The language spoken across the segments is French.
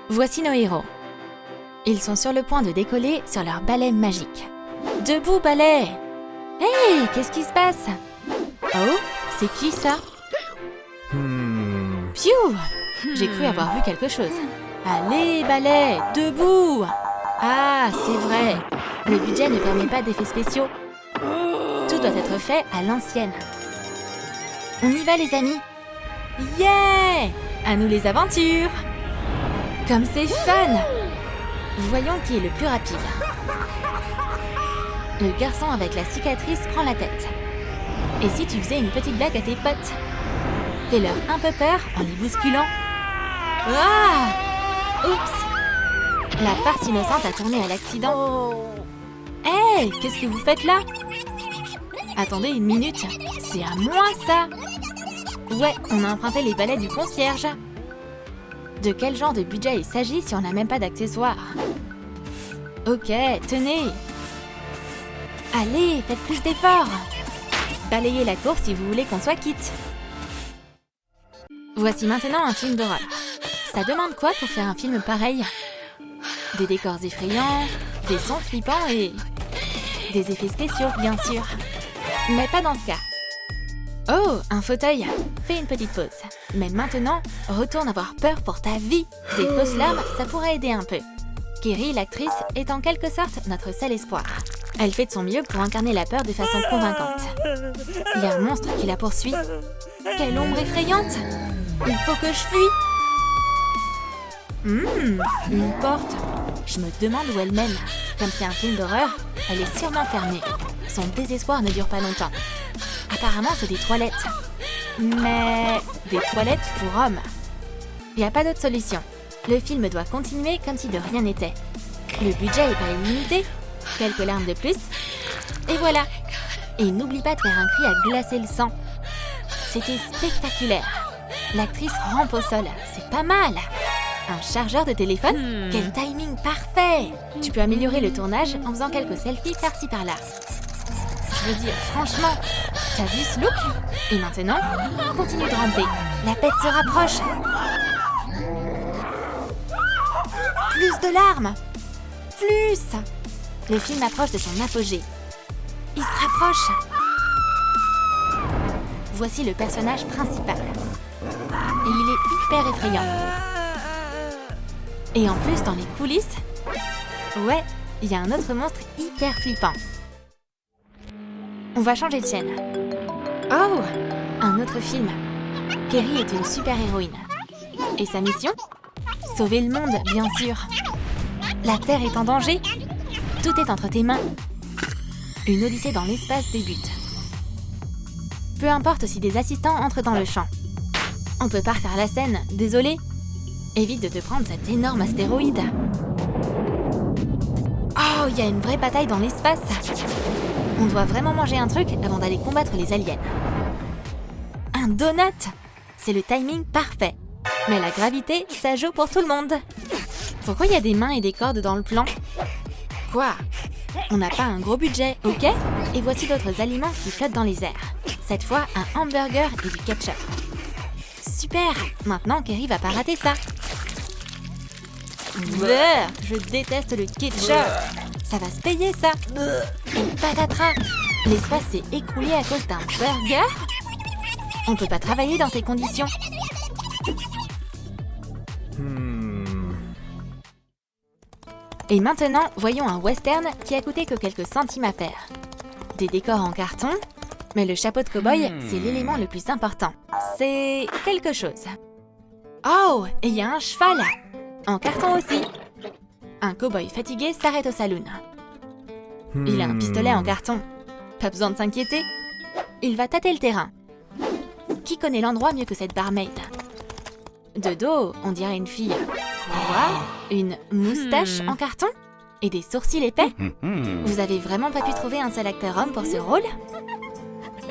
Voici nos héros. Ils sont sur le point de décoller sur leur balai magique. Debout, balai! Hey, qu'est-ce qui se passe? Oh, c'est qui ça? Pfiou! J'ai cru avoir vu quelque chose. Allez, balai, debout! Ah, c'est vrai. Le budget ne permet pas d'effets spéciaux. Tout doit être fait à l'ancienne. On y va, les amis! Yeah! À nous les aventures! Comme c'est fun! Voyons qui est le plus rapide. Le garçon avec la cicatrice prend la tête. Et si tu faisais une petite blague à tes potes? Fais-leur un peu peur en les bousculant. Ah! Oups! La farce innocente a tourné à l'accident. Hey! Qu'est-ce que vous faites là? Attendez une minute, c'est à moi ça! Ouais, on a emprunté les balais du concierge. De quel genre de budget il s'agit si on n'a même pas d'accessoires? Ok, tenez! Allez, faites plus d'efforts! Balayez la cour si vous voulez qu'on soit quitte. Voici maintenant un film d'horreur. Ça demande quoi pour faire un film pareil? Des décors effrayants, des sons flippants et... des effets spéciaux, bien sûr. Mais pas dans ce cas. Oh, un fauteuil. Fais une petite pause. Mais maintenant, retourne avoir peur pour ta vie. Des fausses larmes, ça pourrait aider un peu. Kerry, l'actrice, est en quelque sorte notre seul espoir. Elle fait de son mieux pour incarner la peur de façon convaincante. Il y a un monstre qui la poursuit. Quelle ombre effrayante! Il faut que je fuis. Une porte. Je me demande où elle mène. Comme c'est un film d'horreur, elle est sûrement fermée. Son désespoir ne dure pas longtemps. Apparemment, c'est des toilettes. Mais des toilettes pour hommes. Il n'y a pas d'autre solution. Le film doit continuer comme si de rien n'était. Le budget n'est pas illimité. Quelques larmes de plus. Et voilà. Et n'oublie pas de faire un cri à glacer le sang. C'était spectaculaire. L'actrice rampe au sol. C'est pas mal. Un chargeur de téléphone? Quel timing parfait! Tu peux améliorer le tournage en faisant quelques selfies par-ci par-là. Je veux dire, franchement, t'as vu ce look? Et maintenant, continue de ramper. La bête se rapproche. Plus de larmes! Plus! Le film approche de son apogée. Il se rapproche. Voici le personnage principal. Et il est hyper effrayant. Et en plus, dans les coulisses, ouais, il y a un autre monstre hyper flippant. On va changer de chaîne. Oh, un autre film. Kerry est une super-héroïne. Et sa mission? Sauver le monde, bien sûr. La Terre est en danger. Tout est entre tes mains. Une odyssée dans l'espace débute. Peu importe si des assistants entrent dans le champ. On peut pas refaire la scène, désolé. Évite de te prendre cet énorme astéroïde. Oh, il y a une vraie bataille dans l'espace. On doit vraiment manger un truc avant d'aller combattre les aliens. Un donut! C'est le timing parfait. Mais la gravité, ça joue pour tout le monde. Pourquoi il y a des mains et des cordes dans le plan? Quoi? On n'a pas un gros budget, ok? Et voici d'autres aliments qui flottent dans les airs. Cette fois, un hamburger et du ketchup. Super! Maintenant, Kerry va pas rater ça. Je déteste le ketchup. Ça va se payer, ça. Et patatras! L'espace s'est écroulé à cause d'un burger? On peut pas travailler dans ces conditions. Et maintenant, voyons un western qui a coûté que quelques centimes à faire. Des décors en carton, mais le chapeau de cow-boy, c'est l'élément le plus important. C'est quelque chose. Oh, et il y a un cheval! En carton aussi. Un cow-boy fatigué s'arrête au saloon. Il a un pistolet en carton. Pas besoin de s'inquiéter. Il va tâter le terrain. Qui connaît l'endroit mieux que cette barmaid? De dos, on dirait une fille. Quoi? Une moustache en carton? Et des sourcils épais? Vous avez vraiment pas pu trouver un seul acteur homme pour ce rôle?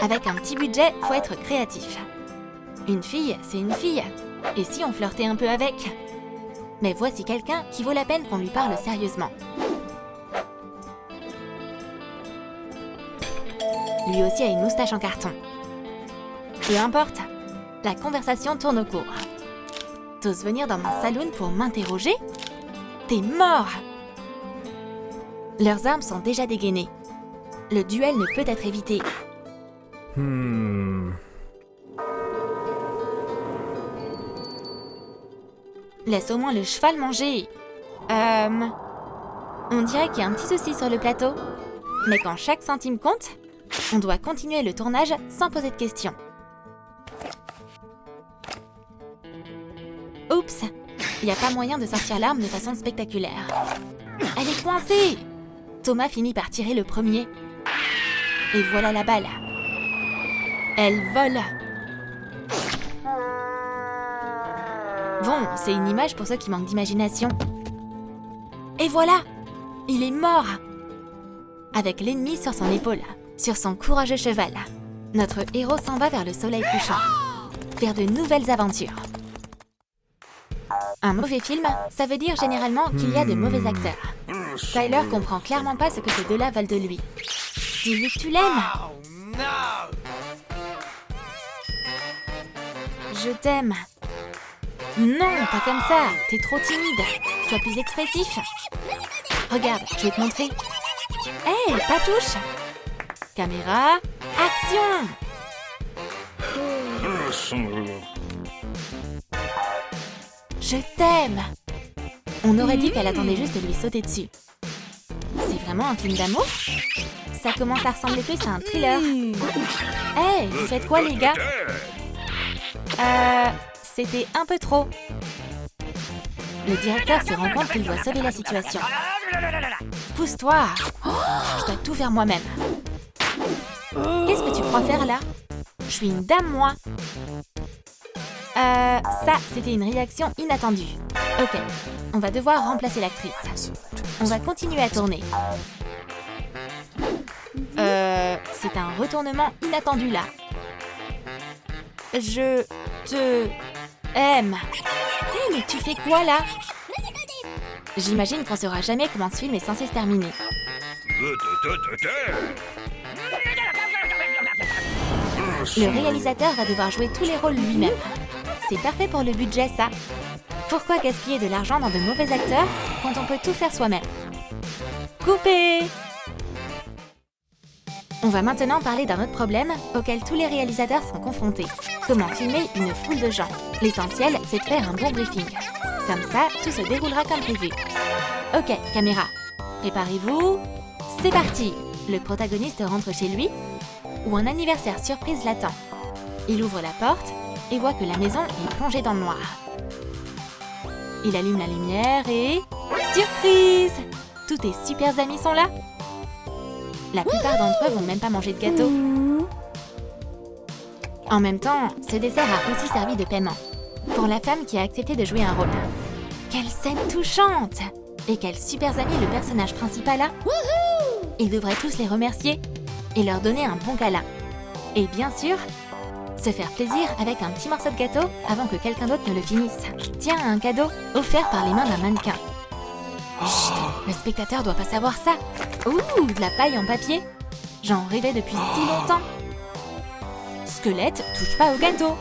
Avec un petit budget, faut être créatif. Une fille, c'est une fille. Et si on flirtait un peu avec? Mais voici quelqu'un qui vaut la peine qu'on lui parle sérieusement. Lui aussi a une moustache en carton. Peu importe, la conversation tourne au cours. T'oses venir dans mon saloon pour m'interroger? T'es mort! Leurs armes sont déjà dégainées. Le duel ne peut être évité. Laisse au moins le cheval manger. On dirait qu'il y a un petit souci sur le plateau. Mais quand chaque centime compte, on doit continuer le tournage sans poser de questions. Oups, il n'y a pas moyen de sortir l'arme de façon spectaculaire. Elle est coincée! Thomas finit par tirer le premier. Et voilà la balle. Elle vole. Bon, c'est une image pour ceux qui manquent d'imagination. Et voilà! Il est mort! Avec l'ennemi sur son épaule, sur son courageux cheval, notre héros s'en va vers le soleil couchant, vers de nouvelles aventures. Un mauvais film, ça veut dire généralement qu'il y a de mauvais acteurs. Tyler comprend clairement pas ce que ces deux-là veulent de lui. Dis-lui que tu l'aimes! Je t'aime. Non, pas comme ça. T'es trop timide. Sois plus expressif. Regarde, je vais te montrer. Hé, pas touche. Caméra, action. Je t'aime. On aurait dit qu'elle attendait juste de lui sauter dessus. C'est vraiment un film d'amour? Ça commence à ressembler plus à un thriller. Hé, vous faites quoi les gars? C'était un peu trop. Le directeur se rend compte qu'il doit sauver la situation. Pousse-toi! Je dois tout faire moi-même. Qu'est-ce que tu crois faire là? Je suis une dame, moi. Ça, c'était une réaction inattendue. Ok, on va devoir remplacer l'actrice. On va continuer à tourner. C'est un retournement inattendu là. Je te aime. Hé, mais tu fais quoi là? J'imagine qu'on saura jamais comment ce film est censé se terminer. Le réalisateur va devoir jouer tous les rôles lui-même. C'est parfait pour le budget, ça. Pourquoi gaspiller de l'argent dans de mauvais acteurs quand on peut tout faire soi-même? Coupé! On va maintenant parler d'un autre problème auquel tous les réalisateurs sont confrontés. Comment filmer une foule de gens? L'essentiel, c'est de faire un bon briefing. Comme ça, tout se déroulera comme prévu. Ok, caméra. Préparez-vous. C'est parti! Le protagoniste rentre chez lui, où un anniversaire surprise l'attend. Il ouvre la porte et voit que la maison est plongée dans le noir. Il allume la lumière et... Surprise! Tous tes super amis sont là. La plupart d'entre eux vont même pas manger de gâteau. En même temps, ce dessert a aussi servi de paiement pour la femme qui a accepté de jouer un rôle. Quelle scène touchante! Et quel super ami le personnage principal a! Ils devraient tous les remercier et leur donner un bon câlin. Et bien sûr, se faire plaisir avec un petit morceau de gâteau avant que quelqu'un d'autre ne le finisse. Tiens, un cadeau offert par les mains d'un mannequin. Chut, le spectateur doit pas savoir ça. Ouh, de la paille en papier. J'en rêvais depuis si longtemps. Squelette, touche pas au gâteau.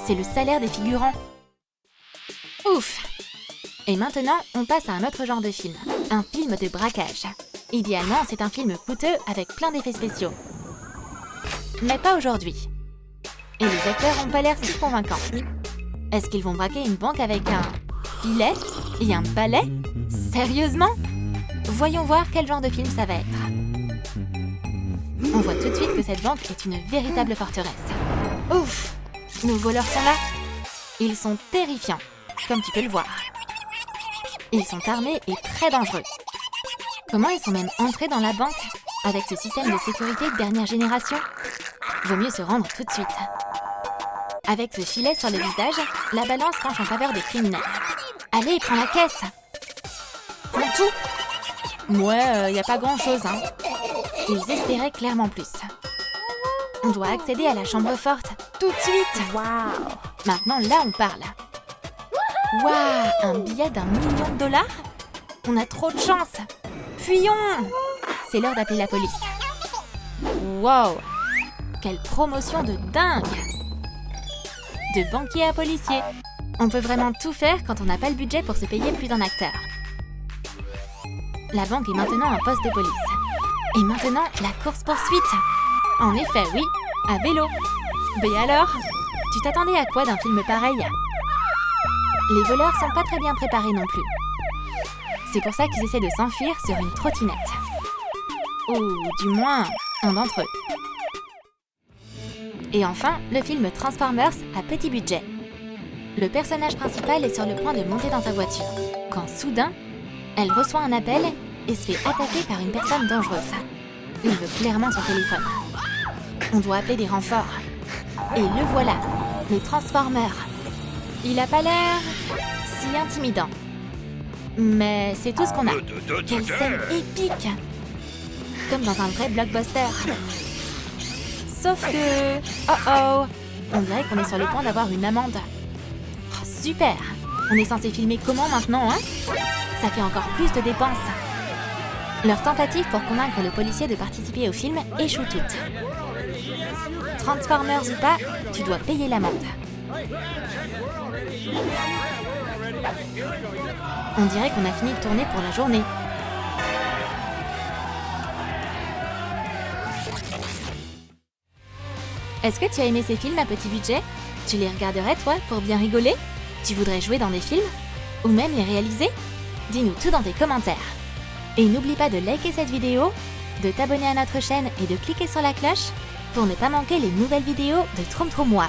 C'est le salaire des figurants. Ouf. Et maintenant, on passe à un autre genre de film. Un film de braquage. Idéalement, c'est un film coûteux avec plein d'effets spéciaux. Mais pas aujourd'hui. Et les acteurs ont pas l'air si convaincants. Est-ce qu'ils vont braquer une banque avec un filet et un balai? Sérieusement? Voyons voir quel genre de film ça va être. On voit tout de suite que cette banque est une véritable forteresse. Ouf! Nos voleurs sont là. Ils sont terrifiants, comme tu peux le voir. Ils sont armés et très dangereux. Comment ils sont même entrés dans la banque avec ce système de sécurité de dernière génération? Vaut mieux se rendre tout de suite. Avec ce filet sur le visage, la balance penche en faveur des criminels. Allez, prends la caisse! Prends tout! Ouais, y a pas grand-chose, hein. Ils espéraient clairement plus. On doit accéder à la chambre forte, tout de suite! Waouh! Maintenant, là, on parle. Waouh! Un billet d'1 million de dollars? On a trop de chance! Fuyons! C'est l'heure d'appeler la police. Wow! Quelle promotion de dingue! De banquier à policier. On peut vraiment tout faire quand on n'a pas le budget pour se payer plus d'un acteur. La banque est maintenant un poste de police. Et maintenant, la course-poursuite. En effet, oui, à vélo. Mais alors, tu t'attendais à quoi d'un film pareil? Les voleurs sont pas très bien préparés non plus. C'est pour ça qu'ils essaient de s'enfuir sur une trottinette. Ou du moins, un d'entre eux. Et enfin, le film Transformers à petit budget. Le personnage principal est sur le point de monter dans sa voiture, quand soudain, elle reçoit un appel et se fait attaquer par une personne dangereuse. Il veut clairement son téléphone. On doit appeler des renforts. Et le voilà, le Transformer. Il a pas l'air si intimidant. Mais c'est tout ce qu'on a. Quelle scène épique! Comme dans un vrai blockbuster. Sauf que... Oh, on dirait qu'on est sur le point d'avoir une amende. Oh, super! On est censé filmer comment maintenant, hein? Ça fait encore plus de dépenses. Leur tentative pour convaincre le policier de participer au film échoue toutes. Transformers ou pas, tu dois payer l'amende. On dirait qu'on a fini de tourner pour la journée. Est-ce que tu as aimé ces films à petit budget? Tu les regarderais toi pour bien rigoler? Tu voudrais jouer dans des films? Ou même les réaliser? Dis-nous tout dans tes commentaires. Et n'oublie pas de liker cette vidéo, de t'abonner à notre chaîne et de cliquer sur la cloche pour ne pas manquer les nouvelles vidéos de Troom Troom Wow.